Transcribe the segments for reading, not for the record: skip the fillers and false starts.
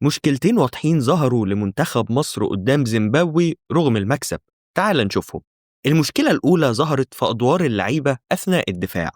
مشكلتين واضحين ظهروا لمنتخب مصر قدام زيمبابوي رغم المكسب. تعال نشوفهم. المشكلة الأولى ظهرت في أدوار اللعيبة أثناء الدفاع.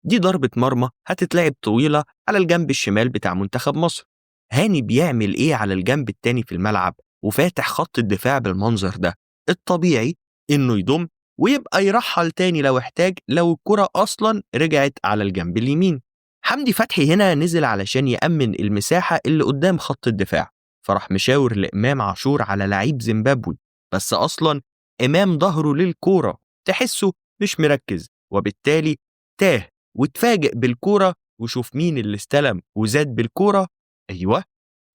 دي ضربة مرمى هتتلعب طويلة على الجنب الشمال بتاع منتخب مصر. هاني بيعمل إيه على الجنب التاني في الملعب وفاتح خط الدفاع بالمنظر ده؟ الطبيعي إنه يضم ويبقى يرحل تاني لو احتاج، لو الكرة أصلا رجعت على الجنب اليمين. حمدي فتحي هنا نزل علشان يأمن المساحة اللي قدام خط الدفاع، فراح مشاور لإمام عاشور على لعيب زيمبابوي، بس أصلا إمام ظهره للكورة، تحسه مش مركز، وبالتالي تاه واتفاجئ بالكورة. وشوف مين اللي استلم وزاد بالكورة؟ أيوة،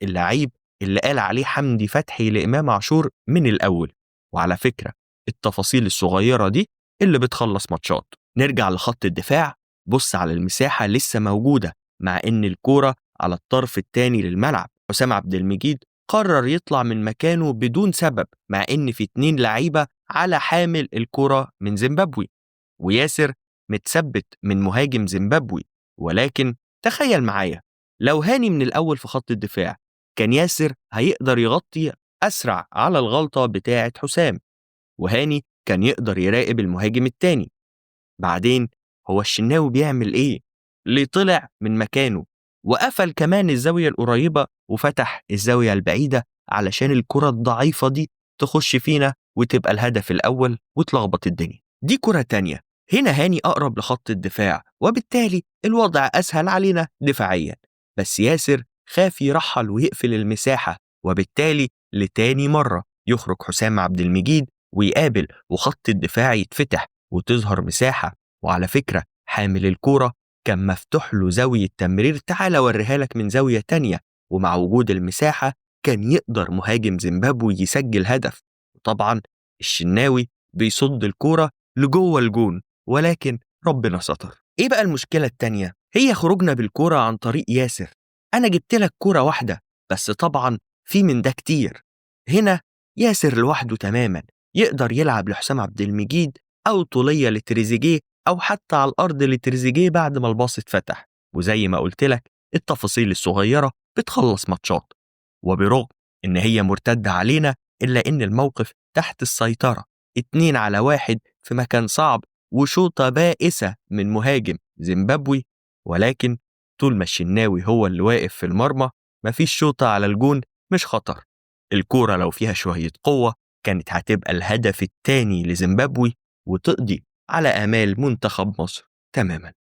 اللعيب اللي قال عليه حمدي فتحي لإمام عاشور من الأول. وعلى فكرة، التفاصيل الصغيرة دي اللي بتخلص ماتشات. نرجع لخط الدفاع. بص على المساحة لسه موجودة، مع إن الكورة على الطرف التاني للملعب. حسام عبد المجيد قرر يطلع من مكانه بدون سبب، مع إن في 2 لعيبة على حامل الكرة من زيمبابوي، وياسر متثبت من مهاجم زيمبابوي. ولكن تخيل معايا، لو هاني من الأول في خط الدفاع، كان ياسر هيقدر يغطي أسرع على الغلطة بتاعة حسام، وهاني كان يقدر يراقب المهاجم التاني. بعدين هو الشناوي بيعمل إيه؟ اللي طلع من مكانه وقفل كمان الزاوية القريبة وفتح الزاوية البعيدة علشان الكرة الضعيفة دي تخش فينا وتبقى الهدف الأول وتلخبط الدنيا. دي كرة تانية، هنا هاني أقرب لخط الدفاع وبالتالي الوضع أسهل علينا دفاعيا، بس ياسر خاف يرحل ويقفل المساحة، وبالتالي لتاني مرة يخرج حسام عبد المجيد ويقابل وخط الدفاع يتفتح وتظهر مساحة. وعلى فكرة، حامل الكورة كان مفتوح له زاوية تمرير، تعال أوريها لك من زاوية تانية، ومع وجود المساحة كان يقدر مهاجم زيمبابوي يسجل هدف. وطبعا الشناوي بيصد الكورة لجوه الجون، ولكن ربنا ستر. ايه بقى المشكلة التانية؟ هي خروجنا بالكورة عن طريق ياسر. انا جبت لك كورة واحدة، بس طبعا في من ده كتير. هنا ياسر لوحده تماما يقدر يلعب لحسام عبد المجيد، أو طولية لتريزيجيه، أو حتى على الأرض لتريزيجيه بعد ما الباص اتفتح. وزي ما قلت لك، التفاصيل الصغيرة بتخلص ماتشات. وبرغم إن هي مرتدة علينا، إلا إن الموقف تحت السيطرة. 2-1 في مكان صعب، وشوطة بائسة من مهاجم زيمبابوي. ولكن طول ما الشناوي هو اللي واقف في المرمى، مفيش شوطة على الجون مش خطر. الكورة لو فيها شوية قوة كانت هتبقى الهدف الثاني لزيمبابوي وتقضي على آمال منتخب مصر تماما.